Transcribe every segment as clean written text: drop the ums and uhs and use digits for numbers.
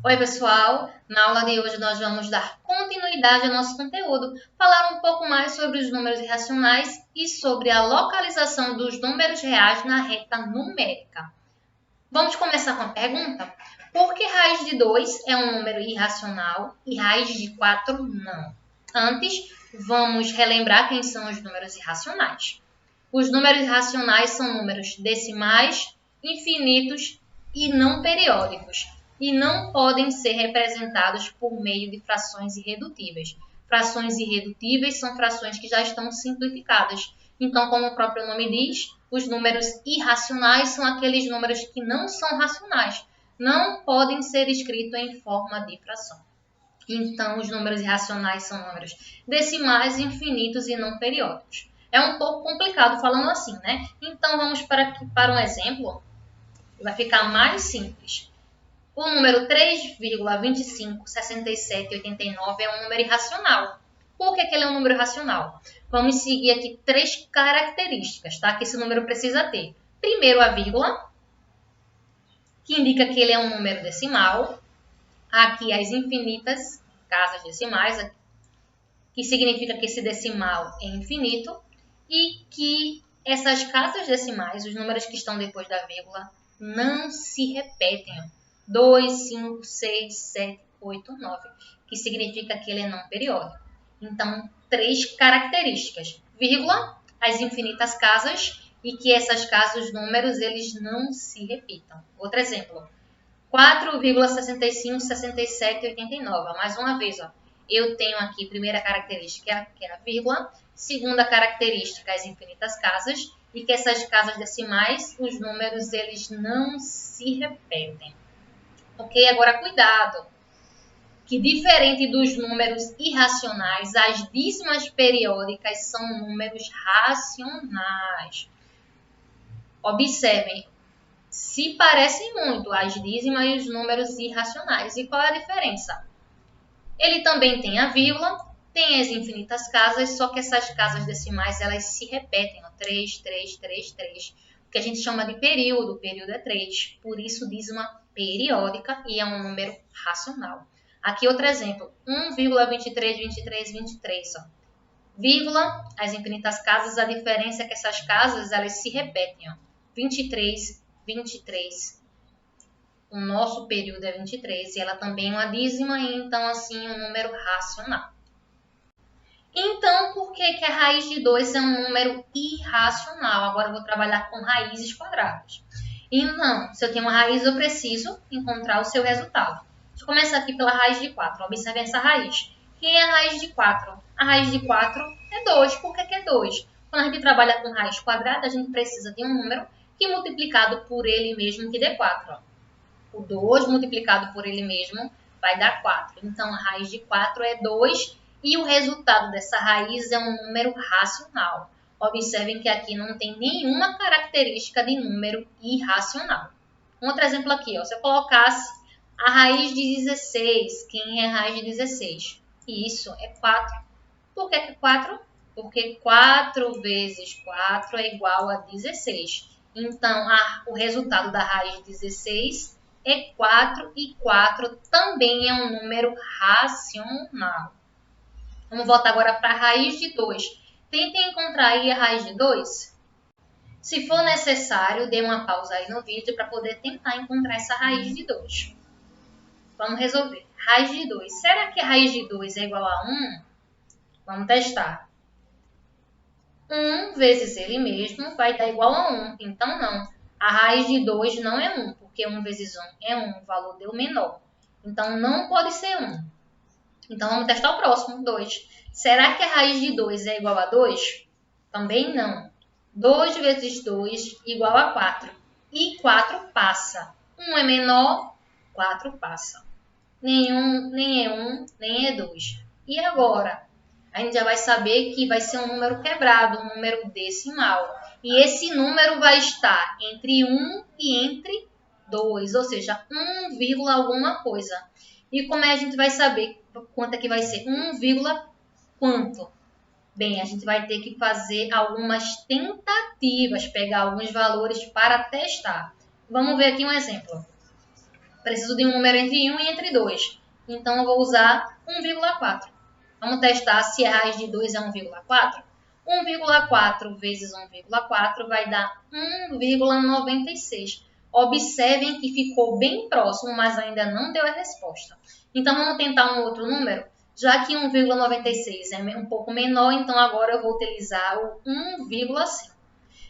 Oi, pessoal! Na aula de hoje nós vamos dar continuidade ao nosso conteúdo, falar um pouco mais sobre os números irracionais e sobre a localização dos números reais na reta numérica. Vamos começar com a pergunta: por que raiz de 2 é um número irracional e raiz de 4 não? Antes, vamos relembrar quem são os números irracionais. Os números irracionais são números decimais, infinitos e não periódicos, e não podem ser representados por meio de frações irredutíveis. Frações irredutíveis são frações que já estão simplificadas. Então, como o próprio nome diz, os números irracionais são aqueles números que não são racionais, não podem ser escritos em forma de fração. Então, os números irracionais são números decimais, infinitos e não periódicos. É um pouco complicado falando assim, né? Então, vamos para um exemplo. Vai ficar mais simples. O número 3,256789 é um número irracional. Por que ele é um número irracional? Vamos seguir aqui 3 características, tá? Que esse número precisa ter. Primeiro, a vírgula, que indica que ele é um número decimal. Aqui, as infinitas casas decimais, que significa que esse decimal é infinito. E que essas casas decimais, os números que estão depois da vírgula, não se repetem. 2, 5, 6, 7, 8, 9, que significa que ele é não periódico. Então, 3 características: vírgula, as infinitas casas e que essas casas, os números, eles não se repitam. Outro exemplo: 4,656789. Mais uma vez, ó, eu tenho aqui primeira característica, que é a vírgula, segunda característica, as infinitas casas, e que essas casas decimais, os números, eles não se repetem. Ok? Agora, cuidado, que diferente dos números irracionais, as dízimas periódicas são números racionais. Observem, se parecem muito as dízimas e os números irracionais. E qual é a diferença? Ele também tem a vírgula, tem as infinitas casas, só que essas casas decimais elas se repetem, ó, 3, 3, 3, 3, que a gente chama de período. O período é 3, por isso dízima periódica e é um número racional. Aqui outro exemplo, 1,232323, ó. Vírgula, as infinitas casas, a diferença é que essas casas elas se repetem, ó. 23, 23. O nosso período é 23 e ela também é uma dízima, e então assim um número racional. Então, por que a raiz de 2 é um número irracional? Agora eu vou trabalhar com raízes quadradas. Então, se eu tenho uma raiz, eu preciso encontrar o seu resultado. Deixa eu começar aqui pela raiz de 4. Observe essa raiz. Quem é a raiz de 4? A raiz de 4 é 2. Por que é 2? Quando a gente trabalha com raiz quadrada, a gente precisa de um número que multiplicado por ele mesmo que dê 4. Ó. O 2 multiplicado por ele mesmo vai dar 4. Então, a raiz de 4 é 2 e o resultado dessa raiz é um número racional. Observem que aqui não tem nenhuma característica de número irracional. Um outro exemplo aqui, ó, se eu colocasse a raiz de 16, quem é a raiz de 16? Isso é 4. Por que é 4? Porque 4 vezes 4 é igual a 16. Então, o resultado da raiz de 16 é 4 e 4 também é um número racional. Vamos voltar agora para a raiz de 2. Tentem encontrar aí a raiz de 2. Se for necessário, dê uma pausa aí no vídeo para poder tentar encontrar essa raiz de 2. Vamos resolver. Raiz de 2. Será que a raiz de 2 é igual a 1? Vamos testar. 1 vezes ele mesmo vai dar igual a 1. Então, não. A raiz de 2 não é 1, porque 1 vezes 1 é 1, o valor deu menor. Então, não pode ser 1. Então, vamos testar o próximo, 2. Será que a raiz de 2 é igual a 2? Também não. 2 vezes 2 igual a 4. E 4 passa. 1 é menor, 4 passa. Nem é 1, nem é 2. E agora? A gente já vai saber que vai ser um número quebrado, um número decimal. E esse número vai estar entre 1 e entre 2, ou seja, 1, alguma coisa. E como é que a gente vai saber quanto é que vai ser? 1, quanto? Bem, a gente vai ter que fazer algumas tentativas, pegar alguns valores para testar. Vamos ver aqui um exemplo. Preciso de um número entre 1 e entre 2. Então, eu vou usar 1,4. Vamos testar se a raiz de 2 é 1,4. 1,4 vezes 1,4 vai dar 1,96. Observem que ficou bem próximo, mas ainda não deu a resposta. Então, vamos tentar um outro número? Já que 1,96 é um pouco menor, então agora eu vou utilizar o 1,5.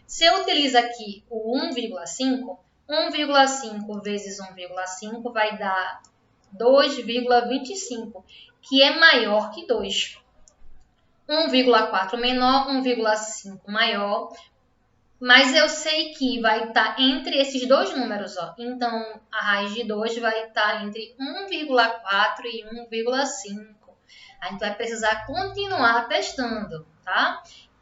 Se eu utilizo aqui o 1,5, 1,5 vezes 1,5 vai dar 2,25, que é maior que 2. 1,4 menor, 1,5 maior, mas eu sei que vai estar entre esses dois números, ó. Então, a raiz de 2 vai estar entre 1,4 e 1,5. A gente vai precisar continuar testando, tá?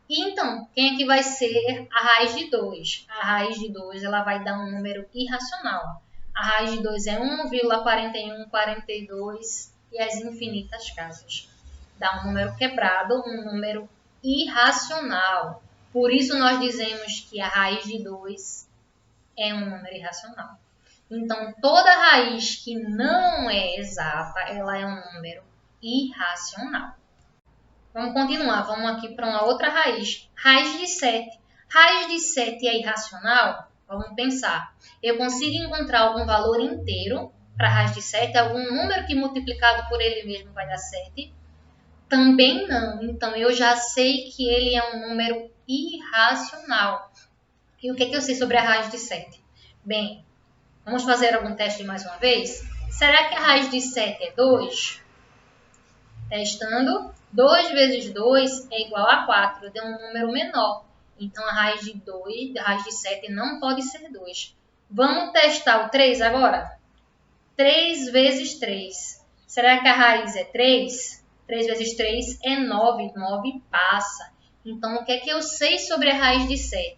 Então, quem é que vai ser a raiz de 2? A raiz de 2 ela vai dar um número irracional. A raiz de 2 é 1,4142 e as infinitas casas. Dá um número quebrado, um número irracional. Por isso, nós dizemos que a raiz de 2 é um número irracional. Então, toda raiz que não é exata, ela é um número irracional. Vamos continuar, vamos aqui para uma outra raiz. Raiz de 7. Raiz de 7 é irracional? Vamos pensar. Eu consigo encontrar algum valor inteiro para a raiz de 7? Algum número que multiplicado por ele mesmo vai dar 7? Também não. Então, eu já sei que ele é um número irracional. E o que eu sei sobre a raiz de 7? Bem, vamos fazer algum teste mais uma vez? Será que a raiz de 7 é 2? Testando. 2 vezes 2 é igual a 4. Deu um número menor. Então, a raiz de 2, a raiz de 7 não pode ser 2. Vamos testar o 3 agora? 3 vezes 3. Será que a raiz é 3? 3 vezes 3 é 9. 9 passa. Então, o que é que eu sei sobre a raiz de 7?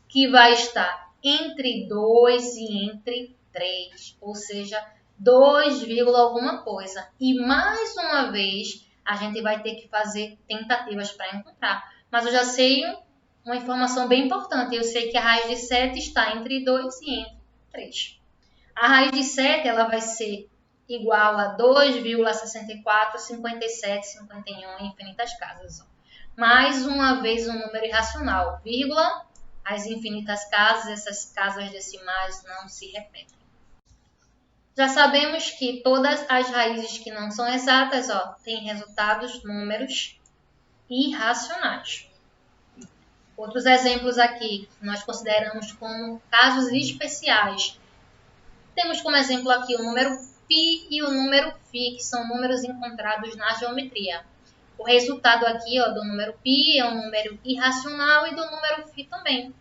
Que vai estar entre 2 e entre 3. Ou seja, 2, alguma coisa. E mais uma vez, a gente vai ter que fazer tentativas para encontrar. Mas eu já sei uma informação bem importante. Eu sei que a raiz de 7 está entre 2 e entre 3. A raiz de 7 ela vai ser igual a 2,64, 57, 51, infinitas casas. Mais uma vez um número irracional, vírgula, as infinitas casas, essas casas decimais não se repetem. Já sabemos que todas as raízes que não são exatas, têm resultados números irracionais. Outros exemplos aqui que nós consideramos como casos especiais. Temos como exemplo aqui o número π e o número φ, que são números encontrados na geometria. O resultado aqui do número π é um número irracional e do número φ também.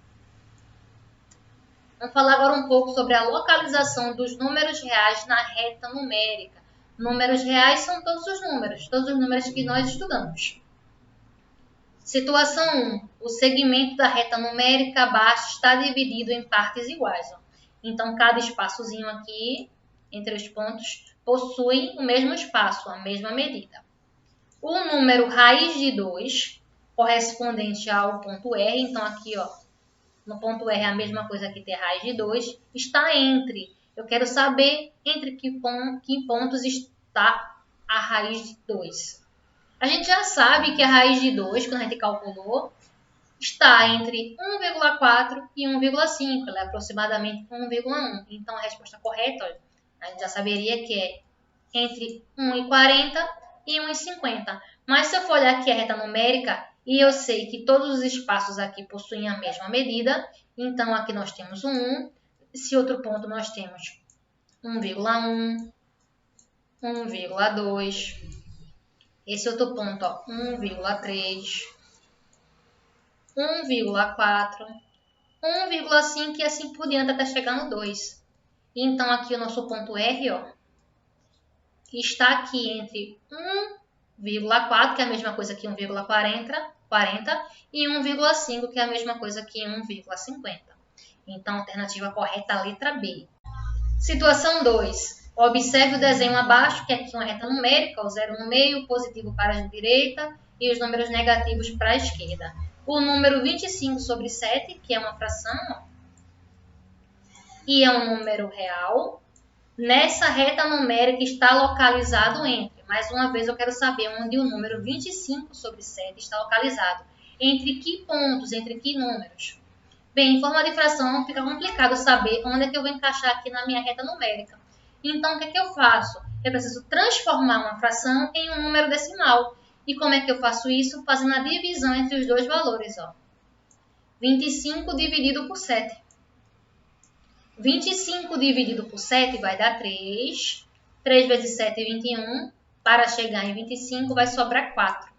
Vamos falar agora um pouco sobre a localização dos números reais na reta numérica. Números reais são todos os números que nós estudamos. Situação 1. O segmento da reta numérica abaixo está dividido em partes iguais. Então, cada espaçozinho aqui, entre os pontos, possui o mesmo espaço, a mesma medida. O número raiz de 2, correspondente ao ponto R, então aqui, no ponto R é a mesma coisa que ter raiz de 2, está entre. Eu quero saber entre que pontos está a raiz de 2. A gente já sabe que a raiz de 2, quando a gente calculou, está entre 1,4 e 1,5. Ela é aproximadamente 1,1. Então, a resposta correta, a gente já saberia que é entre 1,40 e 1,50. Mas se eu for olhar aqui a reta numérica, e eu sei que todos os espaços aqui possuem a mesma medida, então aqui nós temos um 1. Esse outro ponto nós temos 1,1, 1,2. Esse outro ponto, 1,3, 1,4, 1,5 e assim por diante até chegar no 2. Então, aqui o nosso ponto R, está aqui entre 1,4, que é a mesma coisa que 1,40, e 1,5, que é a mesma coisa que 1,50. Então, a alternativa correta é a letra B. Situação 2. Observe o desenho abaixo, que aqui é uma reta numérica, o 0 no meio, o positivo para a direita e os números negativos para a esquerda. O número 25 sobre 7, que é uma fração, e é um número real, nessa reta numérica está localizado entre. Mais uma vez, eu quero saber onde o número 25 sobre 7 está localizado. Entre que pontos, entre que números? Bem, em forma de fração, fica complicado saber onde é que eu vou encaixar aqui na minha reta numérica. Então, o que é que eu faço? Eu preciso transformar uma fração em um número decimal. E como é que eu faço isso? Fazendo a divisão entre os dois valores. 25 dividido por 7. 25 dividido por 7 vai dar 3. 3 vezes 7 é 21. Para chegar em 25 vai sobrar 4.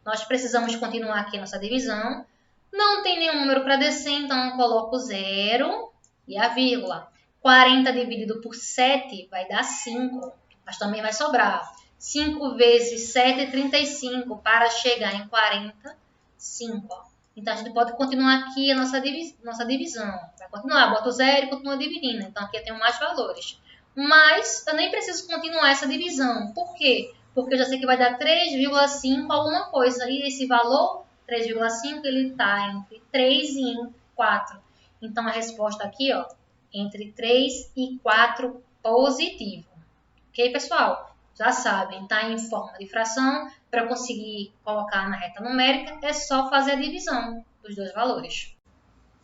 Nós precisamos continuar aqui a nossa divisão. Não tem nenhum número para descer, então eu coloco 0 e a vírgula. 40 dividido por 7 vai dar 5, mas também vai sobrar. 5 vezes 7 é 35, para chegar em 40, 5. Então, a gente pode continuar aqui a nossa divisão. Vai continuar, bota o 0 e continua dividindo. Então, aqui eu tenho mais valores. Mas, eu nem preciso continuar essa divisão. Por quê? Porque eu já sei que vai dar 3,5 alguma coisa. E esse valor, 3,5, ele está entre 3 e 4. Então, a resposta aqui, entre 3 e 4 positivo. Ok, pessoal? Já sabem, está em forma de fração. Para conseguir colocar na reta numérica, é só fazer a divisão dos dois valores.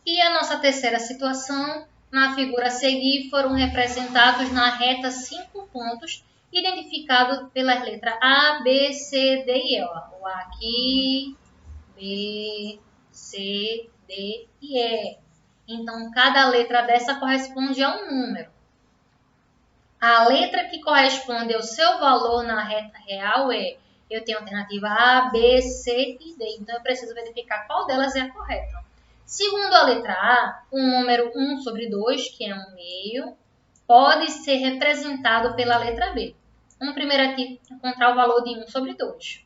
E a nossa terceira situação, na figura a seguir, foram representados na reta 5 pontos, identificados pelas letras A, B, C, D e E. O A aqui, B, C, D e E. Então, cada letra dessa corresponde a um número. A letra que corresponde ao seu valor na reta real eu tenho a alternativa A, B, C e D. Então, eu preciso verificar qual delas é a correta. Segundo a letra A, o número 1 sobre 2, que é 1/2, pode ser representado pela letra B. Vamos primeiro aqui encontrar o valor de 1 sobre 2.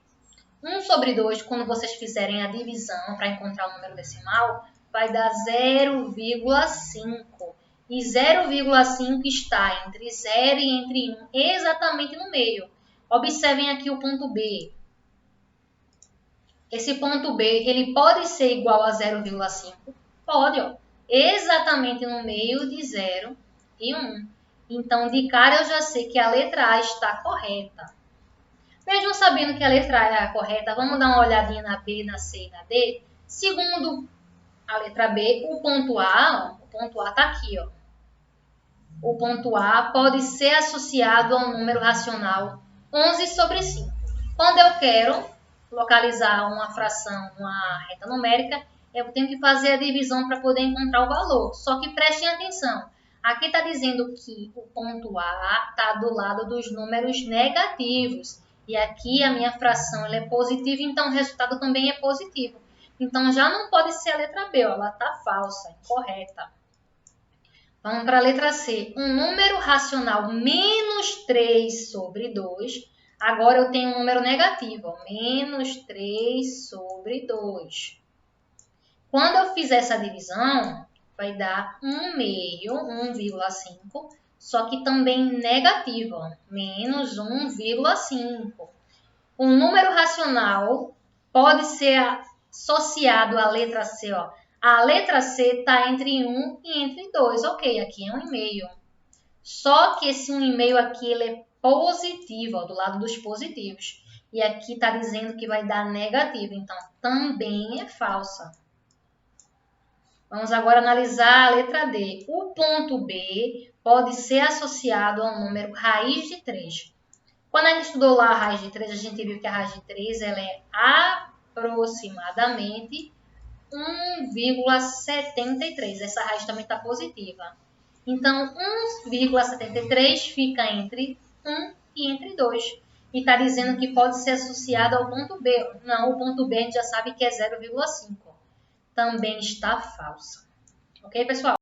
1 sobre 2, quando vocês fizerem a divisão para encontrar o número decimal, vai dar 0,5. E 0,5 está entre 0 e entre 1, exatamente no meio. Observem aqui o ponto B. Esse ponto B, ele pode ser igual a 0,5? Pode, exatamente no meio de 0 e 1. Então, de cara, eu já sei que a letra A está correta. Mesmo sabendo que a letra A é a correta, vamos dar uma olhadinha na B, na C e na D. Segundo a letra B, o ponto A está aqui, O ponto A pode ser associado a um número racional 11 sobre 5. Quando eu quero localizar uma fração, uma reta numérica, eu tenho que fazer a divisão para poder encontrar o valor. Só que prestem atenção. Aqui está dizendo que o ponto A está do lado dos números negativos. E aqui a minha fração ela é positiva, então o resultado também é positivo. Então, já não pode ser a letra B, ela está falsa, incorreta. Vamos para a letra C. Um número racional menos 3 sobre 2. Agora eu tenho um número negativo, menos 3 sobre 2. Quando eu fizer essa divisão, vai dar 1/5, só que também negativo, menos 1,5. Um número racional pode ser associado à letra C, A letra C está entre 1 e entre 2. Ok, aqui é 1,5. Só que esse 1,5 aqui ele é positivo, do lado dos positivos. E aqui está dizendo que vai dar negativo, então também é falsa. Vamos agora analisar a letra D. O ponto B pode ser associado a um número raiz de 3. Quando a gente estudou lá a raiz de 3, a gente viu que a raiz de 3 ela é aproximadamente 1,73. Essa raiz também está positiva. Então, 1,73 fica entre 1 e entre 2. E está dizendo que pode ser associado ao ponto B. Não, o ponto B a gente já sabe que é 0,5. Também está falsa. Ok, pessoal?